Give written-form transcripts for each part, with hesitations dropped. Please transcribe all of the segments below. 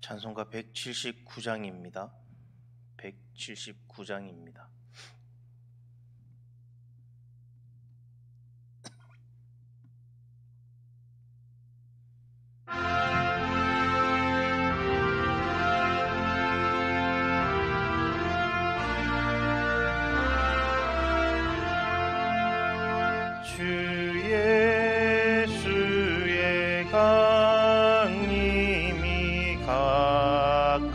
찬송가 179장입니다. 179장입니다. 주 예수의 강림이 가까우니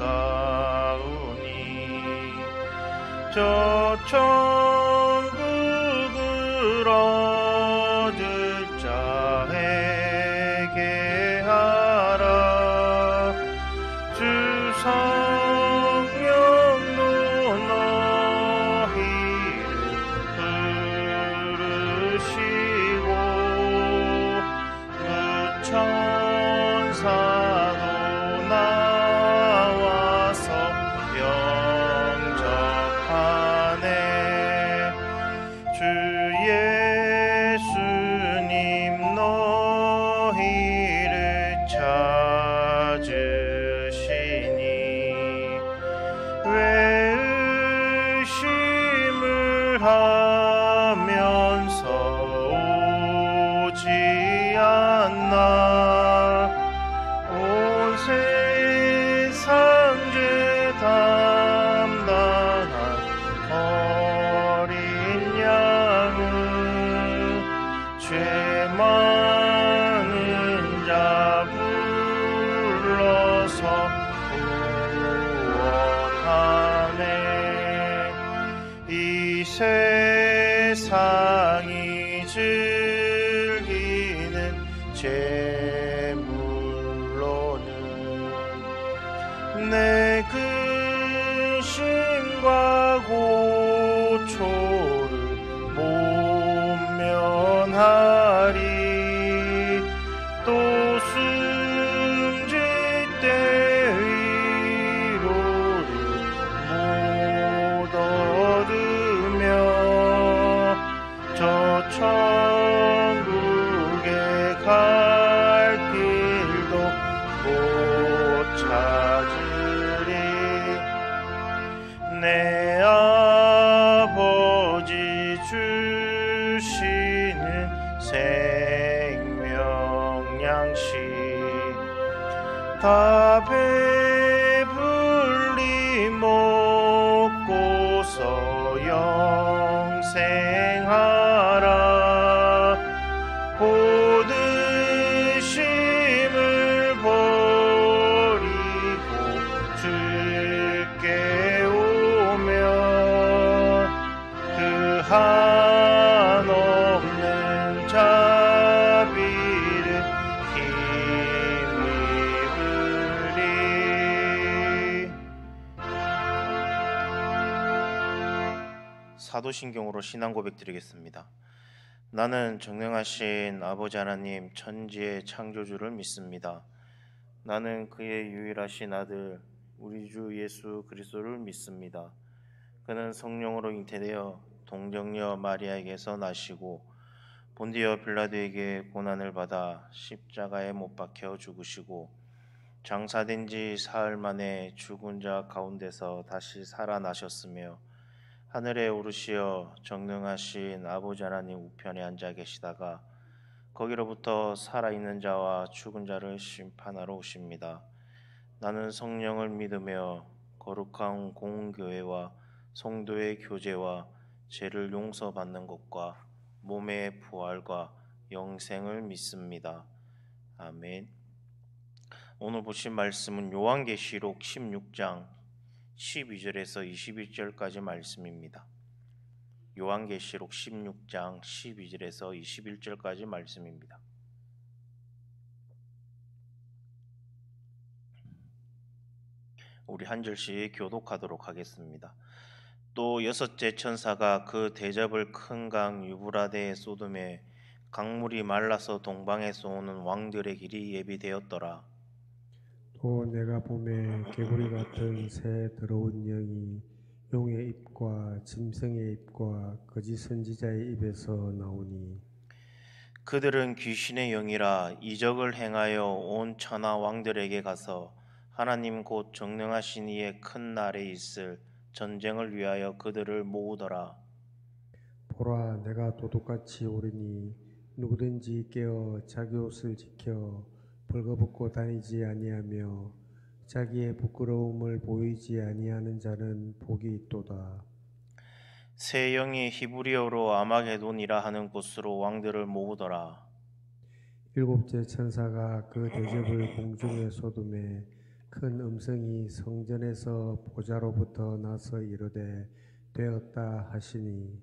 저 천국을 얻을 자에게 하라. 주 성령도 너희를 부르시고 천사도 나와서 영접하네. 주 예수님 너희를 찾으시니 왜 의심을 하면서 오지 않나. 온 세상 죄 담당한 어린 양은 죄 많은 자 불러서 구원하네. 이 세상이 즐기는 제물로는 내 근심과 고초를 모면하리. 또 숨질 때 위로를 못 얻으며 저 천국에 갈 길도 못 찾으리. 내 아버지 주시는 생명 양식 다 배불리 먹고서 영생하라. 고드심을 버리고 주께 오면 그 한없는 자비를 힘입으리. 사도신경으로 신앙 고백 드리겠습니다. 나는 전능하신 아버지 하나님 천지의 창조주를 믿습니다. 나는 그의 유일하신 아들 우리 주 예수 그리스도를 믿습니다. 그는 성령으로 잉태되어 동정녀 마리아에게서 나시고 본디어 빌라도에게 고난을 받아 십자가에 못 박혀 죽으시고 장사된 지 사흘 만에 죽은 자 가운데서 다시 살아나셨으며 하늘에 오르시어 전능하신 아버지 하나님 우편에 앉아 계시다가 거기로부터 살아있는 자와 죽은 자를 심판하러 오십니다. 나는 성령을 믿으며 거룩한 공교회와 성도의 교제와 죄를 용서받는 것과 몸의 부활과 영생을 믿습니다. 아멘. 오늘 보신 말씀은 요한계시록 16장 12절에서 21절까지 말씀입니다. 요한계시록 16장 12절에서 21절까지 말씀입니다. 우리 한 절씩 교독하도록 하겠습니다. 또 여섯째 천사가 그 대접을 큰 강 유브라데에 쏟음에 강물이 말라서 동방에서 오는 왕들의 길이 예비되었더라. 또 내가 봄에 개구리 같은 새 더러운 영이 용의 입과 짐승의 입과 거짓 선지자의 입에서 나오니 그들은 귀신의 영이라 이적을 행하여 온 천하 왕들에게 가서 하나님 곧 정령하신 이의 큰 날에 있을 전쟁을 위하여 그들을 모으더라. 보라, 내가 도둑같이 오리니 누구든지 깨어 자기 옷을 지켜 벌거벗고 다니지 아니하며 자기의 부끄러움을 보이지 아니하는 자는 복이 있도다. 새 영이 히브리어로 아마게돈이라 하는 곳으로 왕들을 모으더라. 일곱째 천사가 그 대접을 공중에 쏟음에 큰 음성이 성전에서 보좌로부터 나서 이르되 되었다 하시니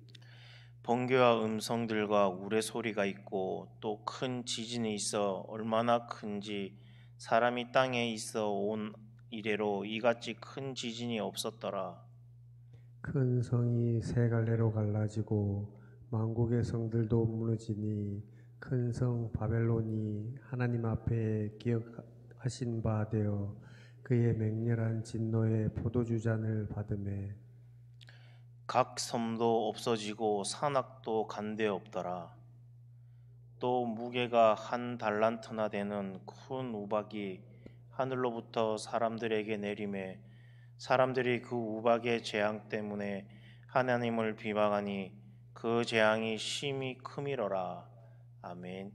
번개와 음성들과 우레소리가 있고 또 큰 지진이 있어 얼마나 큰지 사람이 땅에 있어 온 이래로 이같이 큰 지진이 없었더라. 큰 성이 세 갈래로 갈라지고 만국의 성들도 무너지니 큰 성 바벨론이 하나님 앞에 기억하신 바 되어 그의 맹렬한 진노의 포도주 잔을 받음에 각 섬도 없어지고 산악도 간데 없더라. 또 무게가 한 달란트나 되는 큰 우박이 하늘로부터 사람들에게 내림에 사람들이 그 우박의 재앙 때문에 하나님을 비방하니 그 재앙이 심히 크미러라. 아멘.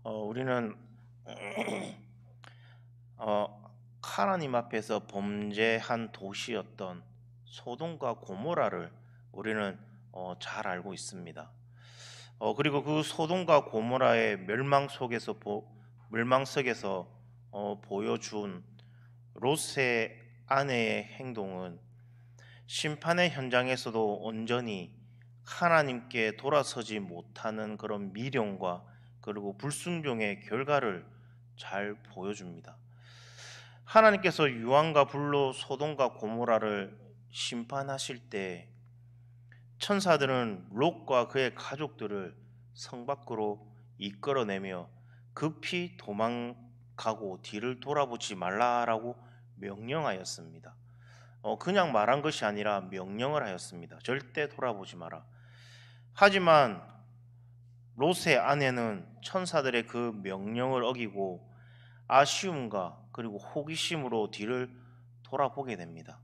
우리는 하나님 앞에서 범죄한 도시였던 소돔과 고모라를 우리는 잘 알고 있습니다. 그리고 그 소돔과 고모라의 멸망 속에서 보여준 롯의 아내의 행동은 심판의 현장에서도 온전히 하나님께 돌아서지 못하는 그런 미련과 그리고 불순종의 결과를 잘 보여줍니다. 하나님께서 유황과 불로 소돔과 고모라를 심판하실 때 천사들은 롯과 그의 가족들을 성 밖으로 이끌어내며 급히 도망가고 뒤를 돌아보지 말라라고 명령하였습니다. 그냥 말한 것이 아니라 명령을 하였습니다. 절대 돌아보지 마라. 하지만 롯의 아내는 천사들의 그 명령을 어기고 아쉬움과 그리고 호기심으로 뒤를 돌아보게 됩니다.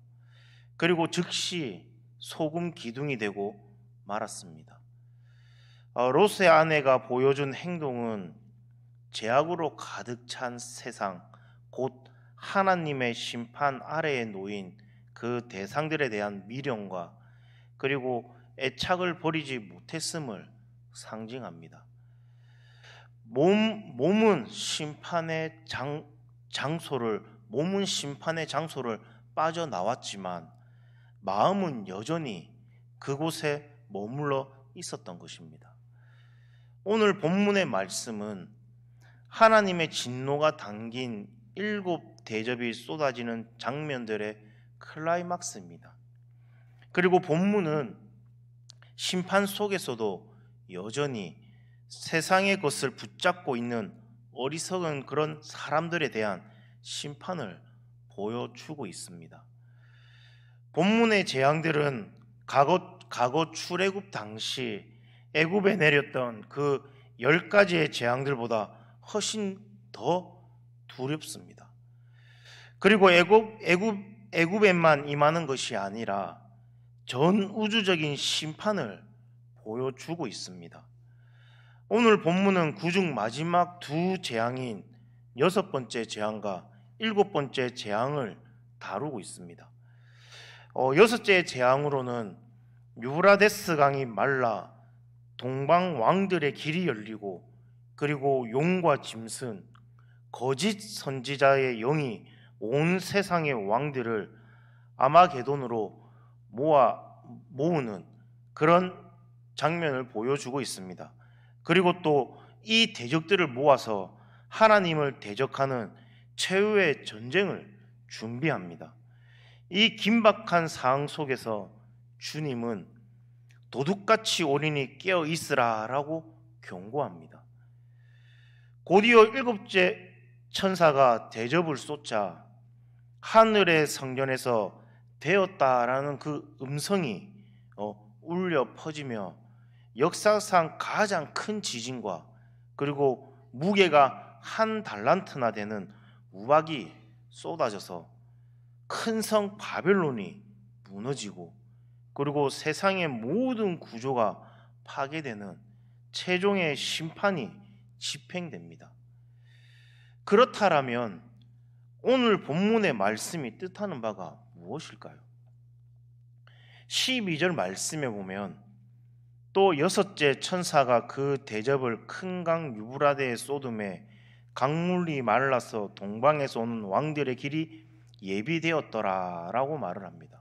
그리고 즉시 소금 기둥이 되고 말았습니다. 롯의 아내가 보여준 행동은 죄악으로 가득 찬 세상, 곧 하나님의 심판 아래에 놓인 그 대상들에 대한 미련과 그리고 애착을 버리지 못했음을 상징합니다. 몸은 심판의 장소를 빠져나왔지만 마음은 여전히 그곳에 머물러 있었던 것입니다. 오늘 본문의 말씀은 하나님의 진노가 담긴 7대접이 쏟아지는 장면들의 클라이막스입니다. 그리고 본문은 심판 속에서도 여전히 세상의 것을 붙잡고 있는 어리석은 그런 사람들에 대한 심판을 보여주고 있습니다. 본문의 재앙들은 과거 출애굽 당시 애굽에 내렸던 그 10가지의 재앙들보다 훨씬 더 두렵습니다. 그리고 애굽에만 임하는 것이 아니라 전 우주적인 심판을 보여주고 있습니다. 오늘 본문은 그중 마지막 두 재앙인 6번째 재앙과 7번째 재앙을 다루고 있습니다. 6째 재앙으로는 유브라데스 강이 말라 동방 왕들의 길이 열리고 그리고 용과 짐승, 거짓 선지자의 영이 온 세상의 왕들을 아마게돈으로 모으는 그런 장면을 보여주고 있습니다. 그리고 또 이 대적들을 모아서 하나님을 대적하는 최후의 전쟁을 준비합니다. 이 긴박한 상황 속에서 주님은 도둑같이 오리니 깨어 있으라라고 경고합니다. 곧이어 7째 천사가 대접을 쏟자 하늘의 성전에서 되었다라는 그 음성이 울려 퍼지며 역사상 가장 큰 지진과 그리고 무게가 한 달란트나 되는 우박이 쏟아져서 큰 성 바벨론이 무너지고 그리고 세상의 모든 구조가 파괴되는 최종의 심판이 집행됩니다. 그렇다면 오늘 본문의 말씀이 뜻하는 바가 무엇일까요? 12절 말씀에 보면 또 여섯째 천사가 그 대접을 큰 강 유브라데에 쏟음에 강물이 말라서 동방에서 오는 왕들의 길이 예비되었더라 라고 말을 합니다.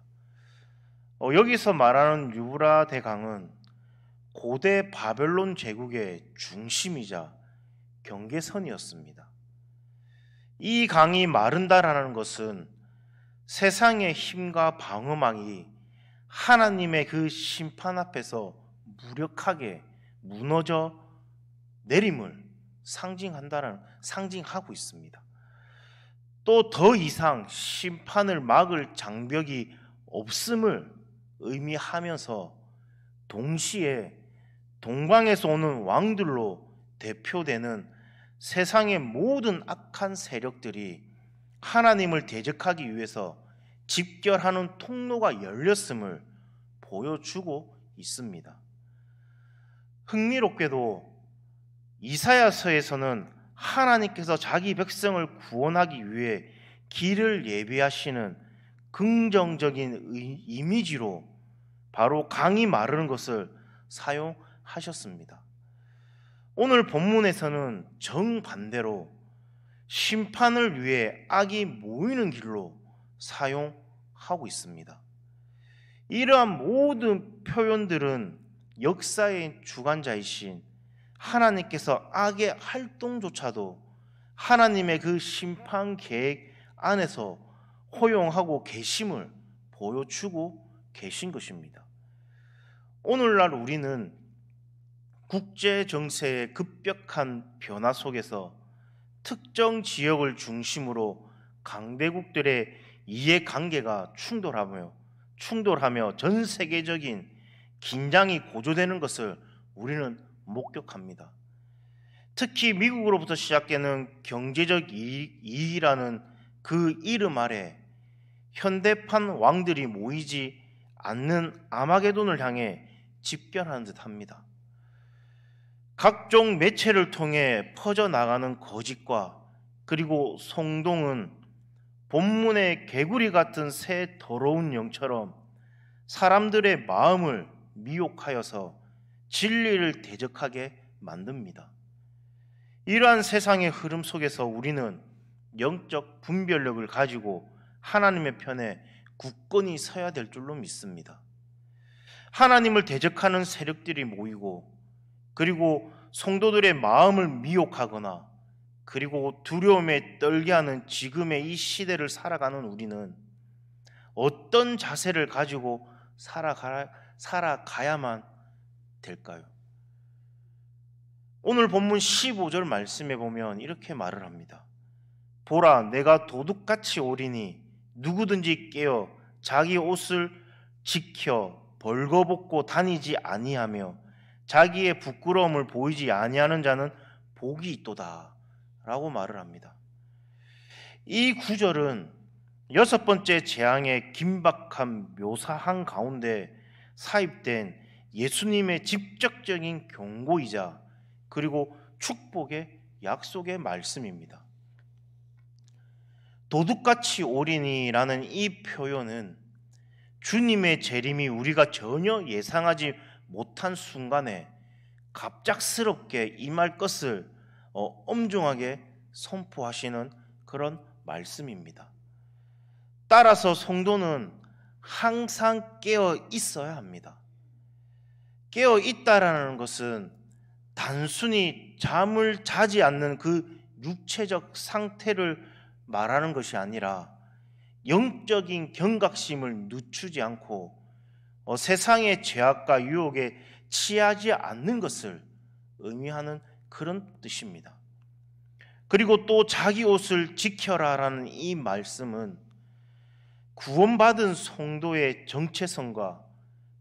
여기서 말하는 유브라데 강은 고대 바벨론 제국의 중심이자 경계선이었습니다. 이 강이 마른다라는 것은 세상의 힘과 방어망이 하나님의 그 심판 앞에서 무력하게 무너져 내림을 상징하고 있습니다. 또 더 이상 심판을 막을 장벽이 없음을 의미하면서 동시에 동방에서 오는 왕들로 대표되는 세상의 모든 악한 세력들이 하나님을 대적하기 위해서 집결하는 통로가 열렸음을 보여주고 있습니다. 흥미롭게도 이사야서에서는 하나님께서 자기 백성을 구원하기 위해 길을 예비하시는 긍정적인 이미지로 바로 강이 마르는 것을 사용하셨습니다. 오늘 본문에서는 정반대로 심판을 위해 악이 모이는 길로 사용하고 있습니다. 이러한 모든 표현들은 역사의 주관자이신 하나님께서 악의 활동조차도 하나님의 그 심판 계획 안에서 허용하고 계심을 보여주고 계신 것입니다. 오늘날 우리는 국제 정세의 급격한 변화 속에서 특정 지역을 중심으로 강대국들의 이해관계가 충돌하며 전 세계적인 긴장이 고조되는 것을 우리는 목격합니다. 특히 미국으로부터 시작되는 경제적 이익이라는 그 이름 아래 현대판 왕들이 모이지 않는 아마게돈을 향해 집결하는 듯합니다. 각종 매체를 통해 퍼져나가는 거짓과 그리고 송동은 본문의 개구리 같은 새 더러운 영처럼 사람들의 마음을 미혹하여서 진리를 대적하게 만듭니다. 이러한 세상의 흐름 속에서 우리는 영적 분별력을 가지고 하나님의 편에 굳건히 서야 될 줄로 믿습니다. 하나님을 대적하는 세력들이 모이고 그리고 성도들의 마음을 미혹하거나 그리고 두려움에 떨게 하는 지금의 이 시대를 살아가는 우리는 어떤 자세를 가지고 살아가야만 될까요? 오늘 본문 15절 말씀에 보면 이렇게 말을 합니다. 보라, 내가 도둑같이 오리니 누구든지 깨어 자기 옷을 지켜 벌거벗고 다니지 아니하며 자기의 부끄러움을 보이지 아니하는 자는 복이 있도다 라고 말을 합니다. 이 구절은 여섯 번째 재앙의 긴박한 묘사한 가운데 사입된 예수님의 직접적인 경고이자 그리고 축복의 약속의 말씀입니다. 도둑같이 오리니라는 이 표현은 주님의 재림이 우리가 전혀 예상하지 못한 순간에 갑작스럽게 임할 것을 엄중하게 선포하시는 그런 말씀입니다. 따라서 성도는 항상 깨어 있어야 합니다. 깨어 있다라는 것은 단순히 잠을 자지 않는 그 육체적 상태를 말하는 것이 아니라 영적인 경각심을 늦추지 않고 세상의 죄악과 유혹에 취하지 않는 것을 의미하는 그런 뜻입니다. 그리고 또 자기 옷을 지켜라라는 이 말씀은 구원받은 성도의 정체성과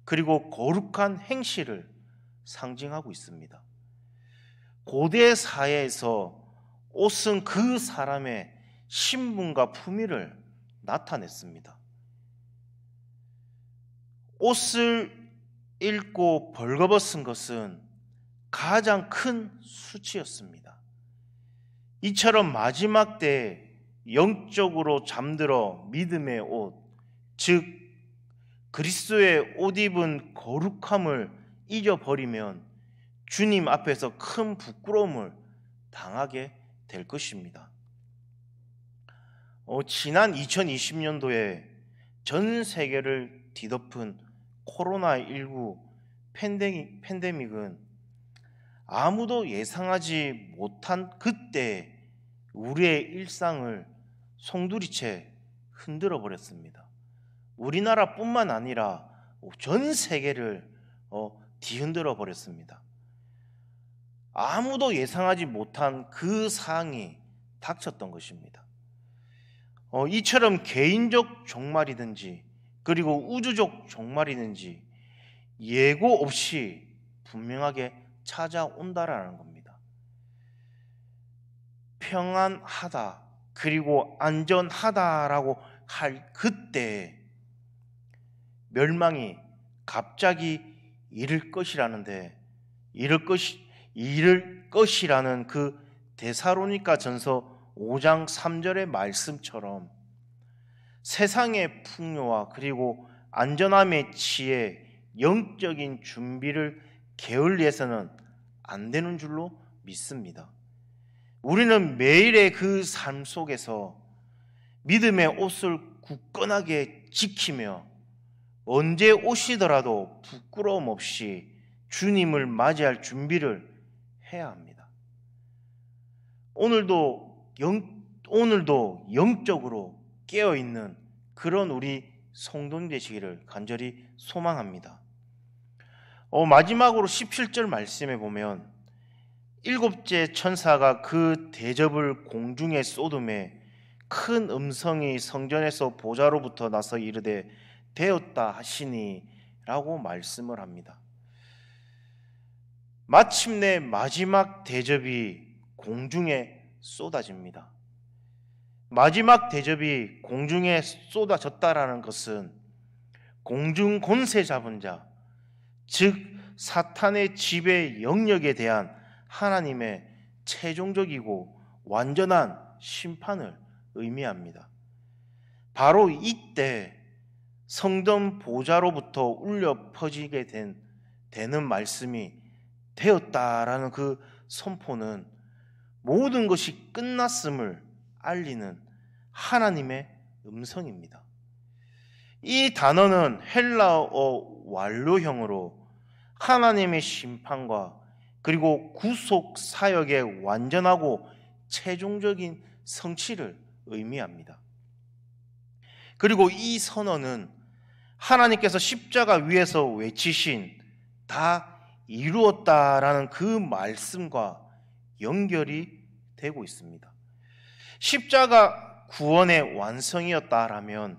그리고 거룩한 행실을 상징하고 있습니다. 고대 사회에서 옷은 그 사람의 신분과 품위를 나타냈습니다. 옷을 입고 벌거벗은 것은 가장 큰 수치였습니다. 이처럼 마지막 때 영적으로 잠들어 믿음의 옷, 즉 그리스도의 옷 입은 거룩함을 잊어버리면 주님 앞에서 큰 부끄러움을 당하게 될 것입니다. 지난 2020년도에 전 세계를 뒤덮은 코로나19 팬데믹은 아무도 예상하지 못한 그때 우리의 일상을 송두리째 흔들어 버렸습니다. 우리나라뿐만 아니라 전 세계를 뒤흔들어 버렸습니다. 아무도 예상하지 못한 그 상황이 닥쳤던 것입니다. 이처럼 개인적 종말이든지 그리고 우주적 종말이든지 예고 없이 분명하게 찾아온다라는 겁니다. 평안하다 그리고 안전하다라고 할 그때 멸망이 갑자기 이를 것이라는 그 데살로니가 전서 5장 3절의 말씀처럼 세상의 풍요와 그리고 안전함에 취해 영적인 준비를 게을리해서는 안 되는 줄로 믿습니다. 우리는 매일의 그 삶 속에서 믿음의 옷을 굳건하게 지키며 언제 오시더라도 부끄러움 없이 주님을 맞이할 준비를 해야 합니다. 오늘도 영적으로 깨어있는 그런 우리 성도님 되시기를 간절히 소망합니다. 마지막으로 17절 말씀에 보면 일곱째 천사가 그 대접을 공중에 쏟음에 큰 음성이 성전에서 보좌로부터 나서 이르되 되었다 하시니 라고 말씀을 합니다. 마침내 마지막 대접이 공중에 쏟아집니다. 마지막 대접이 공중에 쏟아졌다라는 것은 공중 권세 잡은 자, 즉 사탄의 지배 영역에 대한 하나님의 최종적이고 완전한 심판을 의미합니다. 바로 이때 성전 보좌로부터 울려 퍼지게 되는 말씀이 되었다라는 그 선포는 모든 것이 끝났음을 알리는 하나님의 음성입니다. 이 단어는 헬라어 완료형으로 하나님의 심판과 그리고 구속 사역의 완전하고 최종적인 성취를 의미합니다. 그리고 이 선언은 하나님께서 십자가 위에서 외치신 다 이루었다라는 그 말씀과 연결이 되고 있습니다. 십자가 구원의 완성이었다라면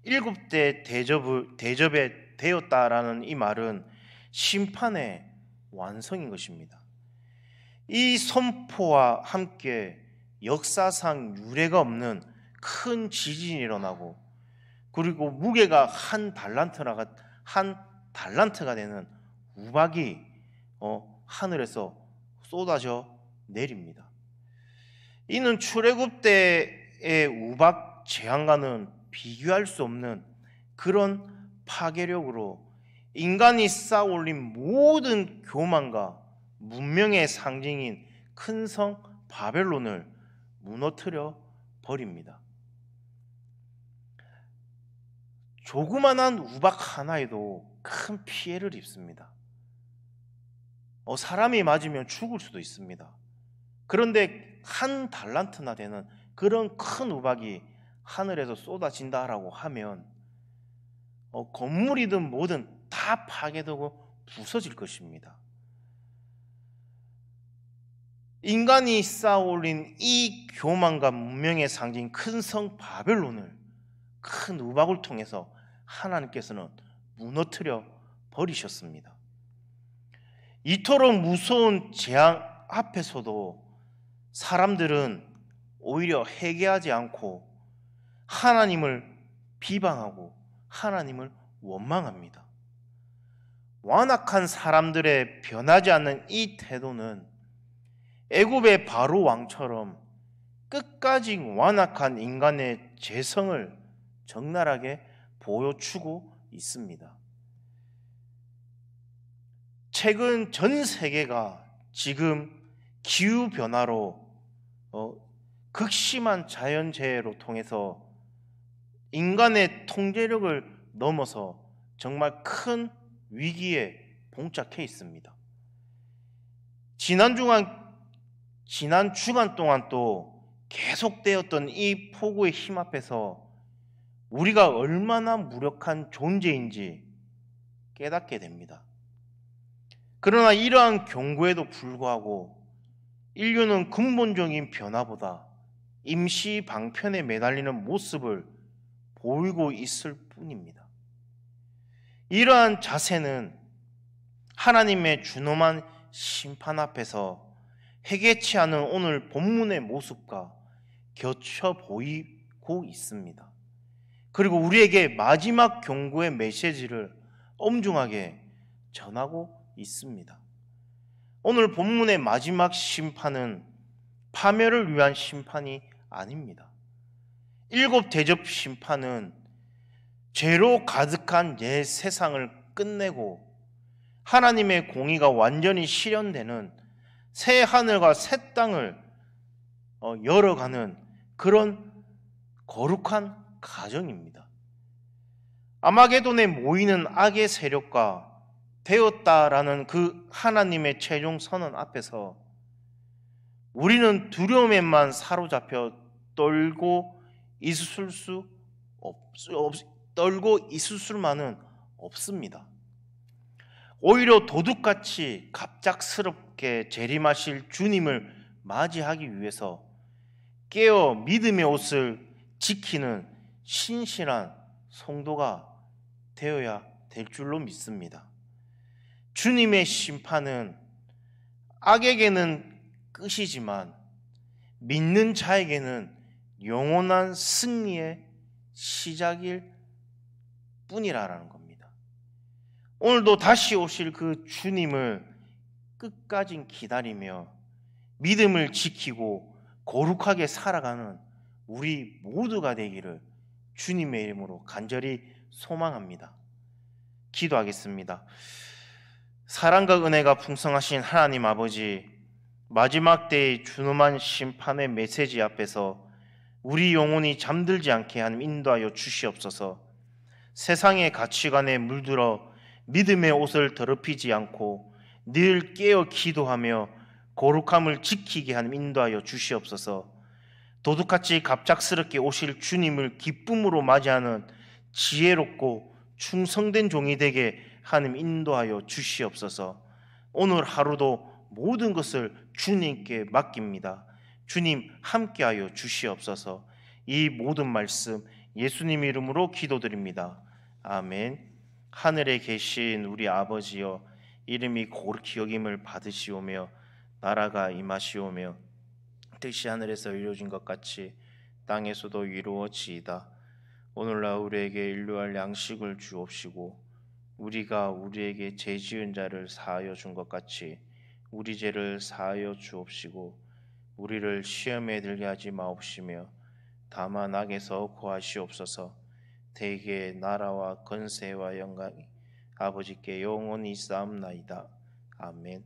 일곱째 대접에 되었다라는 이 말은 심판의 완성인 것입니다. 이 선포와 함께 역사상 유례가 없는 큰 지진이 일어나고 그리고 무게가 한 달란트가 되는 우박이 하늘에서 쏟아져 내립니다. 이는 출애굽 때의 우박 재앙과는 비교할 수 없는 그런 파괴력으로 인간이 쌓아올린 모든 교만과 문명의 상징인 큰 성 바벨론을 무너뜨려 버립니다. 조그만한 우박 하나에도 큰 피해를 입습니다. 사람이 맞으면 죽을 수도 있습니다. 그런데 한 달란트나 되는 그런 큰 우박이 하늘에서 쏟아진다라고 하면 건물이든 뭐든 다 파괴되고 부서질 것입니다. 인간이 쌓아올린 이 교만과 문명의 상징 큰 성 바벨론을 큰 우박을 통해서 하나님께서는 무너뜨려 버리셨습니다. 이토록 무서운 재앙 앞에서도 사람들은 오히려 회개하지 않고 하나님을 비방하고 하나님을 원망합니다. 완악한 사람들의 변하지 않는 이 태도는 애굽의 바로 왕처럼 끝까지 완악한 인간의 죄성을 적나라하게 보여주고 있습니다. 최근 전 세계가 지금 기후변화로 극심한 자연재해로 통해서 인간의 통제력을 넘어서 정말 큰 위기에 봉착해 있습니다. 지난 주간 동안 또 계속되었던 이 폭우의 힘 앞에서 우리가 얼마나 무력한 존재인지 깨닫게 됩니다. 그러나 이러한 경고에도 불구하고 인류는 근본적인 변화보다 임시 방편에 매달리는 모습을 보이고 있을 뿐입니다. 이러한 자세는 하나님의 준엄한 심판 앞에서 회개치 않은 오늘 본문의 모습과 겹쳐 보이고 있습니다. 그리고 우리에게 마지막 경고의 메시지를 엄중하게 전하고 있습니다. 오늘 본문의 마지막 심판은 파멸을 위한 심판이 아닙니다. 7 대접 심판은 죄로 가득한 옛 세상을 끝내고 하나님의 공의가 완전히 실현되는 새 하늘과 새 땅을 열어가는 그런 거룩한 가정입니다. 아마게돈에 모이는 악의 세력과 되었다라는 그 하나님의 최종 선언 앞에서 우리는 두려움에만 사로잡혀 떨고 있을 수만은 없습니다. 오히려 도둑같이 갑작스럽게 재림하실 주님을 맞이하기 위해서 깨어 믿음의 옷을 지키는 신실한 성도가 되어야 될 줄로 믿습니다. 주님의 심판은 악에게는 끝이지만 믿는 자에게는 영원한 승리의 시작일 뿐이라는 겁니다. 오늘도 다시 오실 그 주님을 끝까지 기다리며 믿음을 지키고 거룩하게 살아가는 우리 모두가 되기를 주님의 이름으로 간절히 소망합니다. 기도하겠습니다. 사랑과 은혜가 풍성하신 하나님 아버지, 마지막 때의 준엄한 심판의 메시지 앞에서 우리 영혼이 잠들지 않게 하는 인도하여 주시옵소서. 세상의 가치관에 물들어 믿음의 옷을 더럽히지 않고 늘 깨어 기도하며 거룩함을 지키게 하는 인도하여 주시옵소서. 도둑같이 갑작스럽게 오실 주님을 기쁨으로 맞이하는 지혜롭고 충성된 종이 되게 하나님 인도하여 주시옵소서. 오늘 하루도 모든 것을 주님께 맡깁니다. 주님 함께하여 주시옵소서. 이 모든 말씀 예수님 이름으로 기도드립니다. 아멘. 하늘에 계신 우리 아버지여, 이름이 거룩히 여김을 받으시오며 나라가 임하시오며 뜻이 하늘에서 이루어진 것 같이 땅에서도 이루어지이다. 오늘날 우리에게 일용할 양식을 주옵시고 우리가 우리에게 죄 지은 자를 사하여 준 것 같이 우리 죄를 사하여 주옵시고 우리를 시험에 들게 하지 마옵시며 다만 악에서 구하시옵소서. 대개 나라와 권세와 영광이 아버지께 영원히 쌓옵나이다. 아멘.